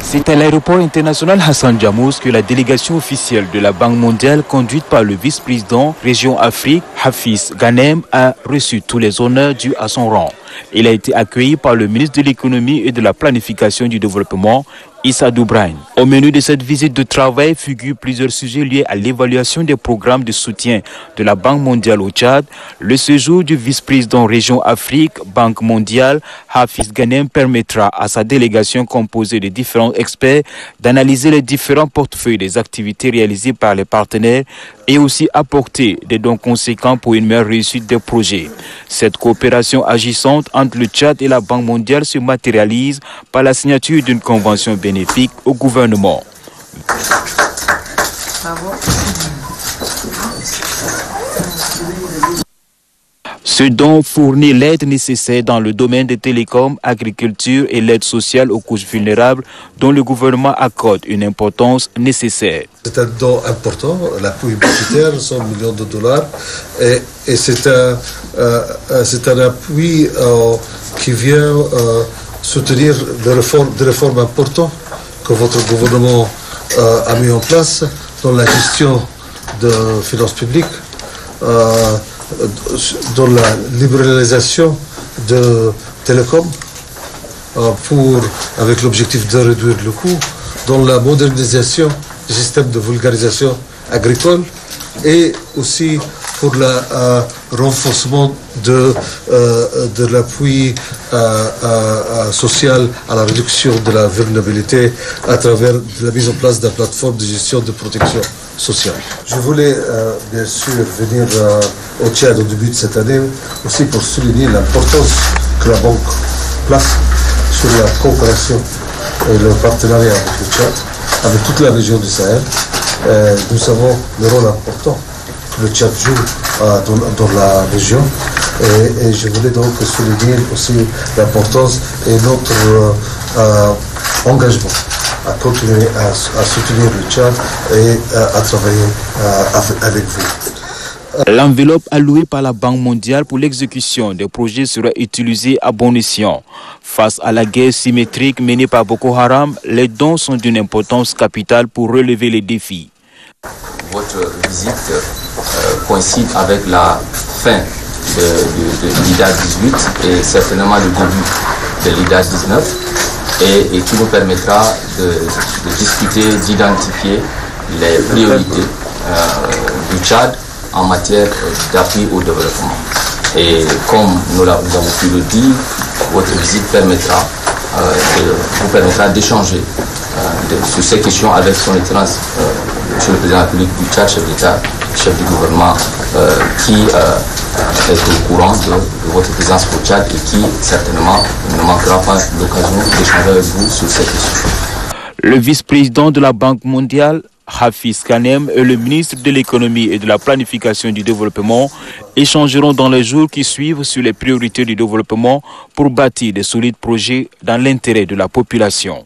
C'est à l'aéroport international Hassan Djamouz que la délégation officielle de la Banque mondiale, conduite par le vice-président Région Afrique, Hafiz Ghanem, a reçu tous les honneurs dus à son rang. Il a été accueilli par le ministre de l'économie et de la planification du développement, Issa Doubrane. Au menu de cette visite de travail figurent plusieurs sujets liés à l'évaluation des programmes de soutien de la Banque mondiale au Tchad. Le séjour du vice-président Région Afrique, Banque mondiale, Hafiz Ghanem, permettra à sa délégation composée de différents experts d'analyser les différents portefeuilles des activités réalisées par les partenaires et aussi apporter des dons conséquents pour une meilleure réussite des projets. Cette coopération agissante entre le Tchad et la Banque mondiale se matérialise par la signature d'une convention bénéfique au gouvernement. Ce don fournit l'aide nécessaire dans le domaine des télécoms, agriculture et l'aide sociale aux couches vulnérables dont le gouvernement accorde une importance nécessaire. C'est un don important, l'appui budgétaire, 100 millions de dollars, et c'est un appui qui vient soutenir des réformes importantes que votre gouvernement a mis en place dans la gestion de finances publiques, dans la libéralisation de télécom, avec l'objectif de réduire le coût, dans la modernisation du système de vulgarisation agricole et aussi pour le renforcement de l'appui social à la réduction de la vulnérabilité à travers la mise en place de la plateforme de gestion de protection sociale. Je voulais bien sûr venir au Tchad au début de cette année aussi pour souligner l'importance que la Banque place sur la coopération et le partenariat avec le Tchad, avec toute la région du Sahel. Nous savons le rôle important que le Tchad joue dans la région et je voulais donc souligner aussi l'importance et notre engagement à continuer à soutenir le Tchad et à travailler avec vous. L'enveloppe allouée par la Banque mondiale pour l'exécution des projets sera utilisée à bon escient. Face à la guerre symétrique menée par Boko Haram, les dons sont d'une importance capitale pour relever les défis. Votre visite coïncide avec la fin de l'IDA 18 et certainement le début de l'IDA 19 et qui nous permettra de discuter, d'identifier les priorités du Tchad en matière d'appui au développement. Et comme nous avons pu le dire, votre visite vous permettra d'échanger sur ces questions avec son Excellence, Monsieur le Président de la République du Tchad, chef d'État, chef du gouvernement, qui est au courant de votre présence au Tchad et qui certainement ne manquera pas l'occasion d'échanger avec vous sur ces questions. Le vice-président de la Banque mondiale, Hafiz Ghanem, et le ministre de l'économie et de la planification du développement échangeront dans les jours qui suivent sur les priorités du développement pour bâtir de solides projets dans l'intérêt de la population.